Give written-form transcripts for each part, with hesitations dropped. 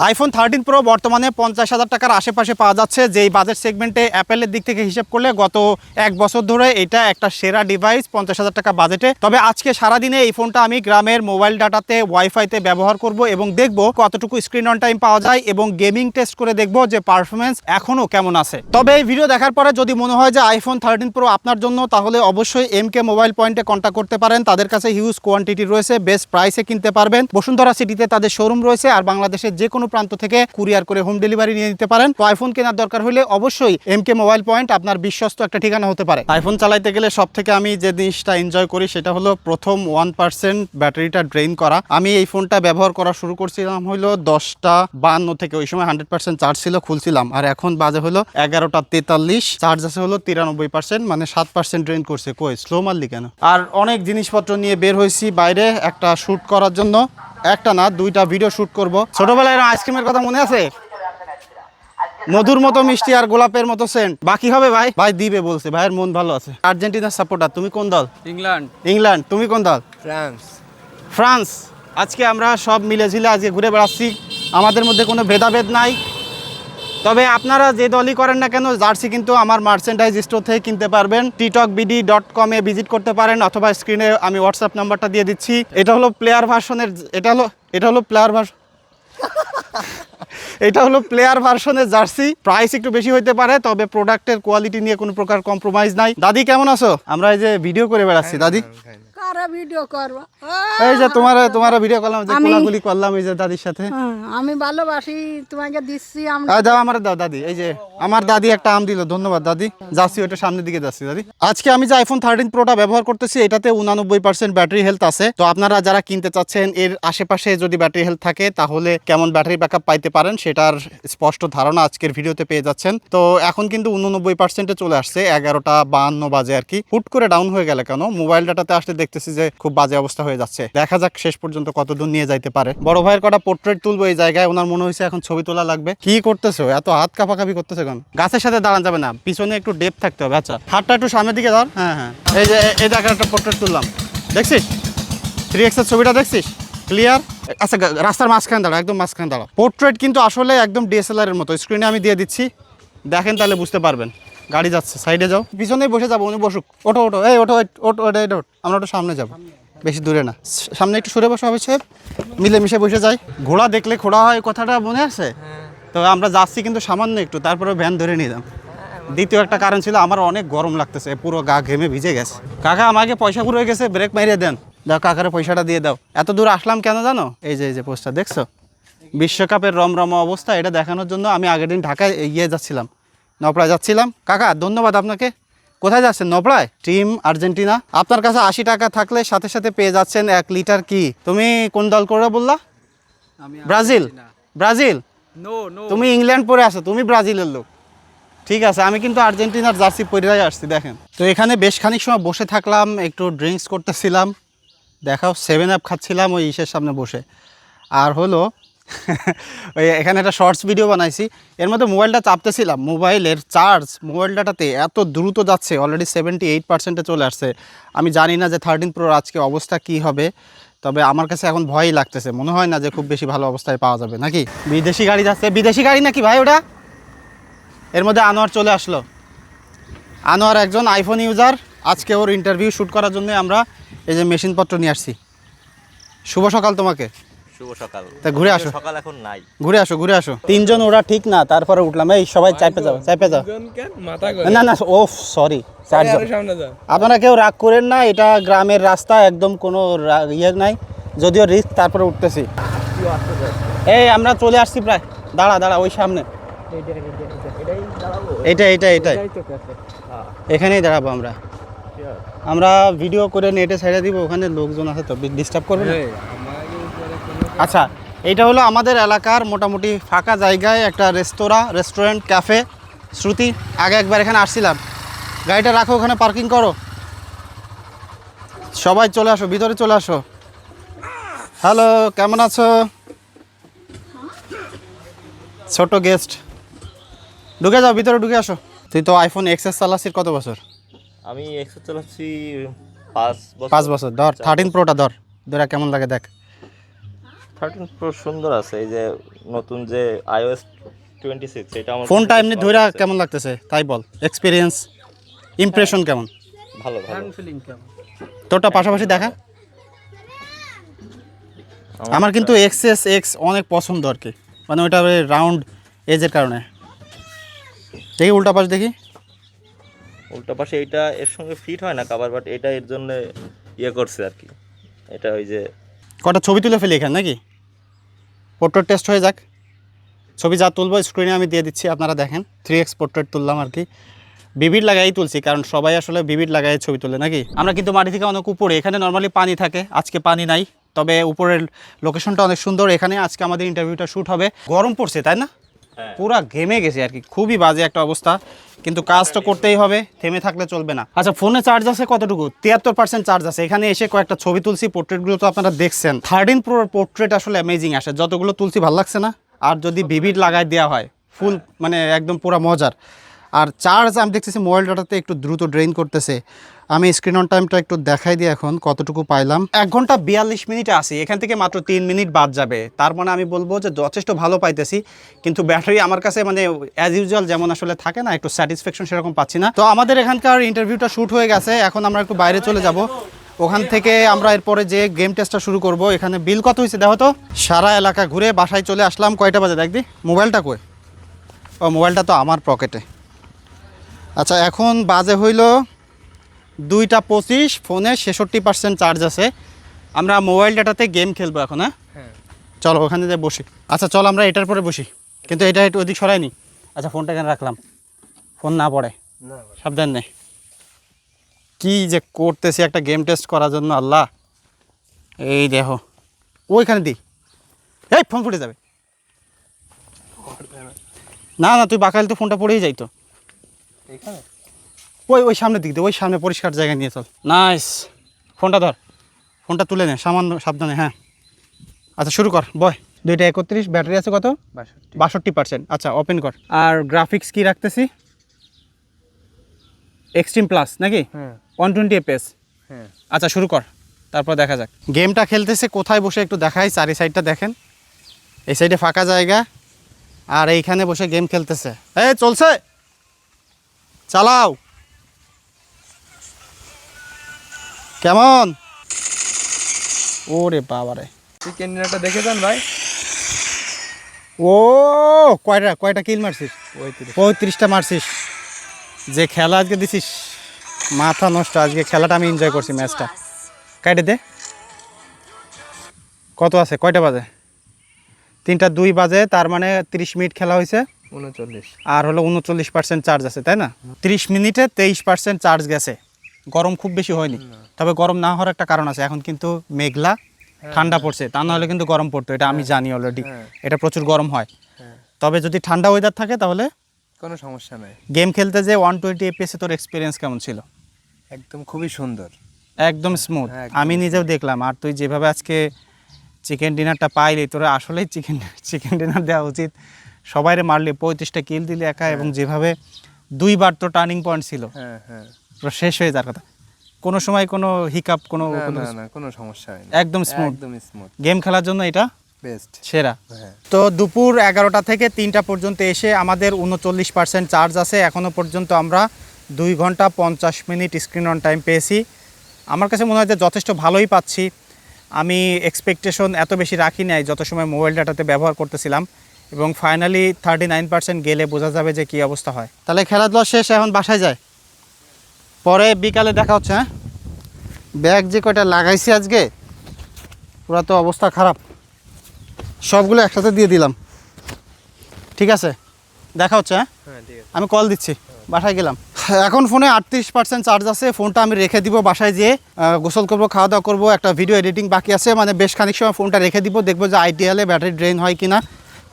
IPhone 13 pro বর্তমানে 50,000 টাকার আশেপাশে পাওয়া যাচ্ছে, যেই বাজেট সেগমেন্টে অ্যাপেলের দিক থেকে হিসাব করলে গত এক বছর ধরে এটা একটা সেরা ডিভাইস 50,000 টাকা বাজেটে। তবে আজকে সারাদিনে এই ফোনটা আমি গ্রামের মোবাইল ডাটাতে ওয়াইফাইতে ব্যবহার করব এবং দেখব কতটুকু স্ক্রিন অন টাইম পাওয়া যায় এবং গেমিং টেস্ট করে দেখব যে পারফরমেন্স এখনও কেমন আছে। তবে এই ভিডিও দেখার পরে যদি মনে হয় যে আইফোন 13 প্রো আপনার জন্য, তাহলে অবশ্যই এমকে মোবাইল পয়েন্টে কন্ট্যাক্ট করতে পারেন। তাদের কাছে হিউজ কোয়ান্টিটি রয়েছে, বেস্ট প্রাইসে কিনতে পারবেন। বসুন্ধরা সিটিতে তাদের শোরুম রয়েছে, আর বাংলাদেশের যে কোনো প্রান্ত থেকে কুরিয়ার করে হোম ডেলিভারি নিয়ে নিতে পারেন। তো আইফোন কেনার দরকার হলে অবশ্যই এমকে মোবাইল পয়েন্ট আপনার বিশ্বস্ত একটা ঠিকানা হতে পারে। আইফোন চালাইতে গেলে সব থেকে আমি যে জিনিসটা এনজয় করি সেটা হলো প্রথম 1% ব্যাটারিটা ড্রেইন করা। আমি এই ফোনটা ব্যবহার করা শুরু করছিলাম হলো 10:52 থেকে, ওই সময় 100% চার্জ ছিল, খুলছিলাম। আর এখন বাজে হলো 11:43, চার্জ আছে হলো 93%, মানে 7% ড্রেইন করছে। কই স্লো মারলি কেন? আর অনেক জিনিসপত্র নিয়ে বের হয়েছি বাইরে একটা শ্যুট করার জন্য, একটা না দুইটা ভিডিও শ্যুট করব। ছোটবেলায় আইসক্রিমের কথা মনে আছে? মধুর মতো মিষ্টি আর গোলাপের মতো সেন্ট। বাকি হবে ভাই, ভাই দিবে বলছে, ভাইয়ের মন ভালো আছে। আর্জেন্টিনার সাপোর্টার। তুমি কোন দল? ইংল্যান্ড। ইংল্যান্ড। তুমি কোন দল? ফ্রান্স। ফ্রান্স। আজকে আমরা সব মিলে ঝিলে আজকে ঘুরে বেড়াচ্ছি, আমাদের মধ্যে কোনো ভেদাভেদ নাই। তবে আপনারা যে দলই করেন না কেন, জার্সি কিন্তু আমার মার্চেন্ডাইজ স্টোর থেকে কিনতে পারবেন। tiktok.bd.com এ ভিজিট করতে পারেন, অথবা স্ক্রিনে আমি হোয়াটসঅ্যাপ নাম্বারটা দিয়ে দিচ্ছি। এটা হলো প্লেয়ার ভার্সনের, এটা হলো প্লেয়ার ভার্সন এটা হলো প্লেয়ার ভার্সনের জার্সি। প্রাইস একটু বেশি হইতে পারে, তবে প্রোডাক্টের কোয়ালিটি নিয়ে কোনো প্রকার কম্প্রোমাইজ নাই। দাদি কেমন আছো? আমরা এই যে ভিডিও করে বেড়াচ্ছি। দাদি ভিডিও করবো, এই যে তোমার ভিডিও করলাম, যে কোলাকুলি করলাম এই যে দাদির সাথে। আমি ভালোবাসি তোমাকে দিচ্ছি। দাও আমার দাও দাদি। এই যে আমার দাদি একটা আম দিল, ধন্যবাদ দাদি। যাচ্ছি ওটা সামনের দিকে যাচ্ছি দাদি। আজকে আমি যে আইফোন 13 প্রোটা ব্যবহার করতেছি, এটাতে 89% ব্যাটারি হেলথ আছে। তো আপনারা যারা কিনতে চাচ্ছেন এর আশেপাশে যদি ব্যাটারি হেলথ থাকে, তাহলে কেমন ব্যাটারি ব্যাকআপ পাইতে পারেন সেটার স্পষ্ট ধারণা আজকের ভিডিওতে পেয়ে যাচ্ছেন। তো এখন কিন্তু 89%-এ চলে আসছে, 11:52 বাজে আর কি। হুট করে ডাউন হয়ে গেল কেন? মোবাইল ডাটাতে আসলে দেখতেছি যে খুব বাজে অবস্থা হয়ে যাচ্ছে। দেখা যাক শেষ পর্যন্ত কতদূর নিয়ে যাইতে পারে। বড় ভাইয়ের কটা পোর্ট্রেট তুলবো এই জায়গায়, ওনার মনে হয়েছে এখন ছবি তোলা লাগবে। কি করতেছো? এত হাত কাঁপাকাঁপি করতেছে কেন? গাছের সাথে দাঁড়ান যাবে না, পিছনে একটু ডেপ থাকতে হবে। আচ্ছা, হাতটা একটু সামনের দিকে ধর। হ্যাঁ হ্যাঁ, এই যে এই জায়গায় একটা পোর্ট্রেট তুললাম, দেখছিস 3x এর ছবিটা দেখছিস ক্লিয়ার? আচ্ছা রাস্তার মাঝখানে দাঁড়া, একদম মাঝখানে দাঁড়া। পোর্ট্রেট কিন্তু আসলে একদম ডিএসএলআর এর মতো। স্ক্রিনে আমি দিয়ে দিচ্ছি, দেখেন তাহলে বুঝতে পারবেন। গাড়ি যাচ্ছে, সাইডে যাও, পিছনেই বসে যাবো, উনি বসুক। ওঠো ওঠো, এই ওঠো ওঠো, ওঠো, আমরা একটু সামনে যাবো, বেশি দূরে না, সামনে একটু সরে বসা হবে সাহেব, মিলেমিশে বসে যাই। ঘোড়া দেখলে খোড়া হয়, কথাটা মনে আছে? তো আমরা যাচ্ছি কিন্তু সামান্য একটু, তারপরে ভ্যান ধরে নিলাম। দ্বিতীয় একটা কারণ ছিল, আমার অনেক গরম লাগতেছে, পুরো গা ঘেমে ভিজে গেছে। কাকা আমাকে পয়সা পুরো হয়ে গেছে, ব্রেক মারিয়ে দেন। দাও কাকারে পয়সাটা দিয়ে দাও। এত দূর আসলাম কেন জানো? এই যে পোস্টটা দেখছো, বিশ্বকাপের রমরমা অবস্থা, এটা দেখানোর জন্য আমি আগের দিন ঢাকায় যাচ্ছিলাম, নপড়ায় যাচ্ছিলাম। কাকা ধন্যবাদ আপনাকে। কোথায় যাচ্ছেন? নপড়ায়। Team Argentina. আপনার কাছে 80 টাকা থাকলে সাথে সাথে পেয়ে যাচ্ছেন 1 লিটার। কি তুমি কোন দল করে বললা? ব্রাজিল। ব্রাজিল? তুমি ইংল্যান্ড পরে আসো, তুমি ব্রাজিলের লোক। ঠিক আছে, আমি কিন্তু আর্জেন্টিনার জার্সি পরে আসছি। দেখেন তো, এখানে বেশ খানিক সময় বসে থাকলাম, একটু ড্রিঙ্কস করতেছিলাম, দেখাও 7 আপ খাচ্ছিলাম ওই ইসের সামনে বসে। আর হলো ওই এখানে একটা শর্টস ভিডিও বানাইছি, এর মধ্যে মোবাইলটা চাপতেছিলাম, মোবাইলের চার্জ মোবাইল ডাটাতে এত দ্রুত যাচ্ছে, অলরেডি 78%-এ চলে আসছে। আমি জানি না যে 13 প্রোর আজকে অবস্থা কি হবে, তবে আমার কাছে এখন ভয়ই লাগতেছে। মনে হয় না যে খুব বেশি ভালো অবস্থায় পাওয়া যাবে নাকি। বিদেশি গাড়ি যাচ্ছে, বিদেশি গাড়ি নাকি ভাই ওটা? এর মধ্যে আনোয়ার চলে আসলো। আনোয়ার একজন আইফোন ইউজার, আজকে ওর ইন্টারভিউ শ্যুট করার জন্য আমরা এই যে মেশিনপত্র নিয়ে আসছি। শুভ সকাল তোমাকে। শুভ সকাল। তা ঘুরে আসো, সকাল এখন নাই, ঘুরে আসো ঘুরে আসো। 3 জন ওরা ঠিক না, তারপরে উঠলাম। এই সবাই চাপে যাও, চাপে যাও। না না, ও সরি, 4 জন। আপনারা কেউ রাগ করেন না, এটা গ্রামের রাস্তা, একদম কোনো ইয়ে নাই, যদিও রিস্ক, তারপরে উঠতেছি। এই আমরা চলে আসছি প্রায়। দাঁড়া দাঁড়া, ওই সামনে এটাই এখানেই দাঁড়াবো আমরা। আমরা ভিডিও করে নেটে ছেড়ে দিব, ওখানে লোকজন আছে তো ডিস্টার্ব করবে না। আচ্ছা, এটা হলো আমাদের এলাকার মোটামুটি ফাঁকা জায়গায় একটা রেস্টুরেন্ট ক্যাফে শ্রুতি। আগে একবার এখানে আসছিলাম। গাড়িটা রাখো ওখানে, পার্কিং করো। সবাই চলে আসো, ভিতরে চলে আসো। হ্যালো, কেমন আছো? ছোট গেস্ট, ঢুকে যাও, ভিতরে ঢুকে আসো। তুই তো আইফোন এক্সএস চালাচ্ছিস কত বছর? আমি এক্সেস চালাচ্ছি 5 বছর। 5 বছর। ধর 13 প্রোটা ধর, কেমন লাগে দেখ। 13 Pro সুন্দর আছে। এই যে নতুন যে iOS 26 এটা আমার ফোনটা কাছে এমনি বেশ ধইরা ভালো লাগছে। কেমন লাগতেছে তাই বল, এক্সপিরিয়েন্স ইমপ্রেশন কেমন? ভালো ভালো। তোরটা পাশাপাশি দেখা। আমার কিন্তু এক্সএস এক্স অনেক পছন্দ আর কি, মানে ওইটা ওই রাউন্ড এজের কারণে। দেখি উল্টা পাশ দেখি। উল্টা পাশে এটা এর সঙ্গে ফিট হয় না কভার, বাট এটা এর জন্য ইয়ে করছে আর কি। এটা ওই যে কটা ছবি তুলে ফেলি এখানে নাকি, পোর্ট্রেট টেস্ট হয়ে যাক। ছবি যা তুলবো স্ক্রিনে আমি দিয়ে দিচ্ছি, আপনারা দেখেন। 3x পোর্ট্রেট তুললাম আর কি, ভিভিড লাগাই তুলছি, কারণ সবাই আসলে ভিভিড লাগাই ছবি তোলে নাকি। আমরা কিন্তু মাটি থেকে অনেক উপরে, এখানে নর্মালি পানি থাকে, আজকে পানি নাই, তবে উপরের লোকেশনটা অনেক সুন্দর। এখানে আজকে আমাদের ইন্টারভিউটা শ্যুট হবে। গরম পড়ছে তাই না? হ্যাঁ। পুরা ঘেমে গেছে আর কি, খুবই বাজে একটা অবস্থা, কিন্তু কাজ তো করতেই হবে, থেমে থাকলে চলবে না। আচ্ছা, ফোনে চার্জ আছে কতটুকু? 73% চার্জ আছে। এখানে এসে কয়েকটা ছবি তুলছি, পোর্ট্রেটগুলো তো আপনারা দেখছেন। 13 Pro পোর্ট্রেট আসলে অ্যামেজিং আসে, যতগুলো তুলছি ভালো লাগছে না? আর যদি ভিভিড লাগাই দেওয়া হয় ফুল, মানে একদম পুরা মজার। আর চার্জ আমি দেখতেছি মোবাইল ডাটাতে একটু দ্রুত ড্রেইন করতেছে। আমি স্ক্রিন অন টাইমটা একটু দেখাই দিই এখন কতটুকু পাইলাম। 1 ঘন্টা 42 মিনিটে আসি, এখান থেকে মাত্র 3 মিনিট বাদ যাবে। তার মানে আমি বলবো যে যথেষ্ট ভালো পাইতেছি, কিন্তু ব্যাটারি আমার কাছে মানে অ্যাজ ইউজুয়াল যেমন আসলে থাকে না, একটু স্যাটিসফ্যাকশন সেরকম পাচ্ছি না। তো আমাদের এখানকার ইন্টারভিউটা শ্যুট হয়ে গেছে, এখন আমরা একটু বাইরে চলে যাব। ওখান থেকে আমরা এরপরে যে গেম টেস্টটা শুরু করব। এখানে বিল কত হয়েছে দেখো তো। সারা এলাকা ঘুরে বাসায় চলে আসলাম। কয়টা বাজে দেখদি? মোবাইলটা কই? ও, মোবাইলটা তো আমার পকেটে। আচ্ছা, এখন বাজে হইল 2টা 25, ফোনে 66% চার্জ আছে। আমরা মোবাইল ডাটাতে গেম খেলবো এখন। হ্যাঁ, চলো ওখানে যে বসি। আচ্ছা চলো আমরা এটার পরে বসি, কিন্তু এটা একটু ওদিক সরাইনি। আচ্ছা, ফোনটা এখানে রাখলাম, ফোন না পড়ে, সাবধান নেই। কি যে করতেছি একটা গেম টেস্ট করার জন্য, আল্লাহ। এই দেখো ওইখানে দিই, এই ফোন ফুটে যাবে। না না, তুই বাঁকাইলে তো ফোনটা পড়েই যাইতো। ওই ওই সামনের দিক দিয়ে, ওই সামনে পরিষ্কার জায়গায় নিয়ে চল। নাইস, ফোনটা ধর, ফোনটা তুলে নে সামান্য সাবধানে। হ্যাঁ, আচ্ছা শুরু কর, বয়। 2টা 31, ব্যাটারি আছে কত? 62%। আচ্ছা, ওপেন কর। আর গ্রাফিক্স কি রাখতেছি? এক্সট্রিম প্লাস নাকি? 120 FPS। আচ্ছা শুরু কর, তারপর দেখা যাক। গেমটা খেলতেছে কোথায় বসে একটু দেখাই। চারি সাইডটা দেখেন, এই সাইডে ফাঁকা জায়গা, আর এইখানে বসে গেম খেলতেছে। এই চলছে, চালাও। কেমন? ওরে বাবারে, চিকেন ডিনারটা দেখে যান ভাই। ও কয়টা কিল মারছিস? 35টা মারছিস। যে খেলা আজকে দিছিস, মাথা নষ্ট। আজকে খেলাটা আমি এনজয় করছি, ম্যাচটা। কাইটে দে, কত আছে? কয়টা বাজে? 3টা 2 বাজে, তার মানে 30 মিনিট খেলা হয়েছে। 39। আর হলো 39% চার্জ আছে, তাই না? 30 মিনিটে 23% চার্জ গেছে। গরম খুব বেশি হয়নি, তবে গরম না হওয়ার একটা কারণ আছে। এখন কিন্তু মেঘলা, ঠান্ডা পড়ছে, তা নাহলে কিন্তু গরম পড়তো, এটা আমি জানি অলরেডি। এটা প্রচুর গরম হয়, তবে যদি ঠান্ডা ওয়েদার থাকে তাহলে কোনো সমস্যা নাই। গেম খেলতে যে 120 FPS তোর এক্সপিরিয়েন্স কেমন ছিল? একদম খুবই সুন্দর, একদম স্মুথ। হ্যাঁ, আমি নিজেও দেখলাম। আর তুই যেভাবে আজকে চিকেন ডিনারটা পাইলি, তোর আসলেই চিকেন ডিনার দেওয়া উচিত। সবাইরে মারলি, 35টা কিল দিলি একা, এবং যেভাবে 2বার তো টার্নিং পয়েন্ট ছিল, পুরো শেষ হয়ে যাওয়ার কথা। কোনো সময় কোনো হিকাপ, কোনো না কোনো সমস্যা হয় না, একদম স্মুথ। একদম স্মুথ, গেম খেলার জন্য এটা বেস্ট, সেরা। হ্যাঁ। তো দুপুর 11টা থেকে 3টা পর্যন্ত এসে আমাদের 39% চার্জ আছে। এখনও পর্যন্ত আমরা 2 ঘন্টা 50 মিনিট স্ক্রিন অন টাইম পেয়েছি। আমার কাছে মনে হয় যে যথেষ্ট ভালোই পাচ্ছি। আমি এক্সপেকটেশন এত বেশি রাখি নাই যত সময় মোবাইল ডাটাতে ব্যবহার করতেছিলাম, এবং ফাইনালি 39% গেলে বোঝা যাবে যে কী অবস্থা হয়। তাহলে খেলাধুলা শেষ, এখন বাসায় যায়, পরে বিকালে দেখা হচ্ছে। হ্যাঁ, ব্যাগ যে কয়টা লাগাইছি আজকে, পুরা তো অবস্থা খারাপ। সবগুলো একসাথে দিয়ে দিলাম, ঠিক আছে? দেখা হচ্ছে। হ্যাঁ, আমি কল দিচ্ছি, বাসায় গেলাম। এখন ফোনে 38% চার্জ আছে। ফোনটা আমি রেখে দিব, বাসায় যেয়ে গোসল করবো, খাওয়া দাওয়া করবো, একটা ভিডিও এডিটিং বাকি আছে। মানে বেশ খানিক সময় ফোনটা রেখে দিব, দেখবো যে আইডিয়ালে ব্যাটারি ড্রেন হয় কিনা,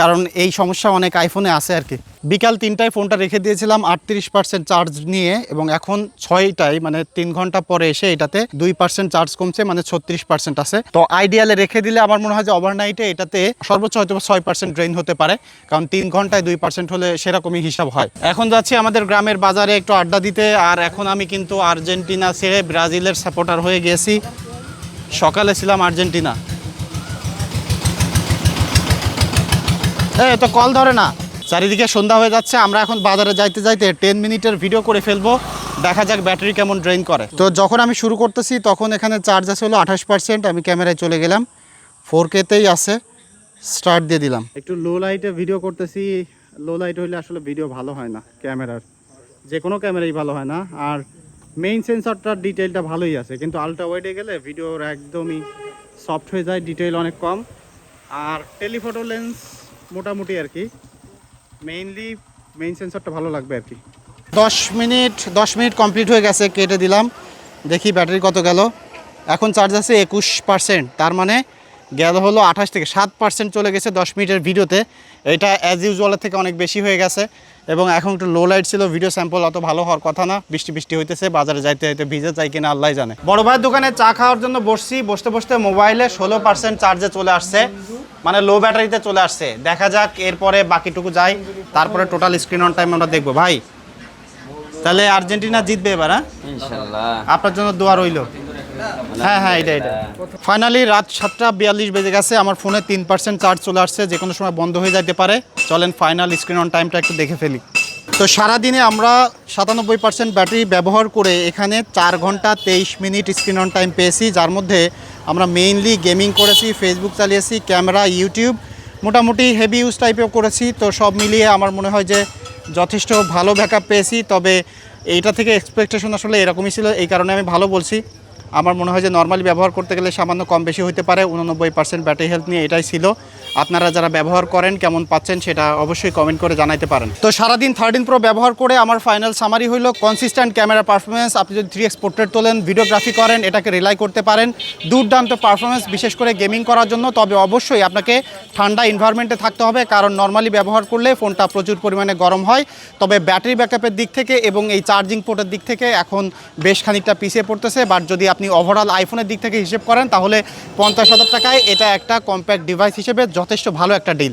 কারণ এই সমস্যা অনেক আইফোনে আছে আর কি। বিকাল 3টায় ফোনটা রেখে দিয়েছিলাম 38% চার্জ নিয়ে, এবং এখন 6টায় মানে 3 ঘন্টা পরে এসে এটাতে 2% চার্জ কমছে, মানে 36% আছে। তো আইডিয়ালে রেখে দিলে আমার মনে হয় যে ওভারনাইটে এটাতে সর্বোচ্চ হয়তো 6% ড্রেন হতে পারে, কারণ 3 ঘন্টায় 2% হলে সেরকমই হিসাব হয়। এখন যাচ্ছি আমাদের গ্রামের বাজারে একটু আড্ডা দিতে। আর এখন আমি কিন্তু আর্জেন্টিনা ছেড়ে ব্রাজিলের সাপোর্টার হয়ে গিয়েছি। সকালে ছিলাম আর্জেন্টিনা। হ্যাঁ তো কল ধরে না। চারিদিকে সন্ধ্যা হয়ে যাচ্ছে, আমরা এখন বাজারে যাইতে যাইতে 10 মিনিটের ভিডিও করে ফেলবো, দেখা যাক ব্যাটারি কেমন ড্রেন করে। তো যখন আমি শুরু করতেছি তখন এখানে চার্জ আছে হলো 28%। আমি ক্যামেরায় চলে গেলাম, 4K-তেই আছে, স্টার্ট দিয়ে দিলাম। একটু লো লাইটে ভিডিও করতেছি, লো লাইট হইলে আসলে ভিডিও ভালো হয় না ক্যামেরার, যে কোনো ক্যামেরাই ভালো হয় না। আর মেইন সেন্সরটার ডিটেইলটা ভালোই আছে, কিন্তু আলট্রা ওয়াইডে গেলে ভিডিওর একদমই সফট হয়ে যায়, ডিটেইল অনেক কম। আর টেলিফটো লেন্স মোটামুটি আর কি, মেইনলি মেইন সেন্সরটা ভালো লাগবে আর কি। 10 মিনিট কমপ্লিট হয়ে গেছে, কেটে দিলাম, দেখি ব্যাটারি কত গেল। এখন চার্জ আছে 21%, তার মানে গেল হলো 28 থেকে 7% চলে গেছে 10 মিনিটের ভিডিওতে। এটা অ্যাজ ইউজুয়ালের থেকে অনেক বেশি হয়ে গেছে। এবং এখন একটু লো লাইট ছিল, ভিডিও স্যাম্পল অত ভালো হওয়ার কথা না, বৃষ্টি হইতেছে, বাজারে যাইতে যাইতে ভিজে যাই কিনা আল্লাহ জানে। বড় ভাইয়ের দোকানে চা খাওয়ার জন্য বসতে মোবাইলে 16% চার্জে চলে আসছে, মানে লো ব্যাটারিতে চলে আসছে। দেখা যাক এরপরে বাকিটুকু যাই, তারপরে টোটাল স্ক্রিন অন টাইম আমরা দেখবো। ভাই তাহলে আর্জেন্টিনা জিতবে এবার? হ্যাঁ ইনশাআল্লাহ, আপনার জন্য দোয়া রইল। হ্যাঁ এটা ফাইনালি রাত 7:42 বেজে গেছে, আমার ফোনে 3% চার্জ চলে আসছে, যে কোনো সময় বন্ধ হয়ে যেতে পারে। চলেন ফাইনাল স্ক্রিন অন টাইমটা একটু দেখে ফেলি। তো সারাদিনে আমরা 97% ব্যাটারি ব্যবহার করে এখানে 4 ঘন্টা 23 মিনিট স্ক্রিন অন টাইম পেয়েছি, যার মধ্যে আমরা মেইনলি গেমিং করেছি, ফেসবুক চালিয়েছি, ক্যামেরা, ইউটিউব, মোটামুটি হেভি ইউজ টাইপেও করেছি। তো সব মিলিয়ে আমার মনে হয় যে যথেষ্ট ভালো ব্যাকআপ পেয়েছি। তবে এইটা থেকে এক্সপেকটেশন আসলে এরকমই ছিল, এই কারণে আমি ভালো বলছি। আমার মনে হয় যে নর্মালি ব্যবহার করতে গেলে সামান্য কম বেশি হতে পারে। 89% ব্যাটারি হেলথ নিয়ে এটাই ছিল। আপনারা যারা ব্যবহার করেন কেমন পাচ্ছেন সেটা অবশ্যই কমেন্ট করে জানাতে পারেন। তো সারাদিন 13 Pro ব্যবহার করে আমার ফাইনাল সামারি হলো কনসিস্টেন্ট ক্যামেরা পারফরমেন্স। আপনি যদি 3x পোর্ট্রেট তোলেন, ভিডিওগ্রাফি করেন, এটাকে রিলাই করতে পারেন। দুর্দান্ত পারফরমেন্স, বিশেষ করে গেমিং করার জন্য। তবে অবশ্যই আপনাকে ঠান্ডা এনভায়রনমেন্টে থাকতে হবে, কারণ নর্মালি ব্যবহার করলে ফোনটা প্রচুর পরিমাণে গরম হয়। তবে ব্যাটারি ব্যাকআপের দিক থেকে এবং এই চার্জিং পোর্টের দিক থেকে এখন বেশ খানিকটা পিছিয়ে পড়তেছে। বাট যদি আপনি ওভারঅল আইফোনের দিক থেকে হিসেব করেন তাহলে 50,000 টাকায় এটা একটা কম্প্যাক্ট ডিভাইস হিসেবে যথেষ্ট ভালো একটা ডিল।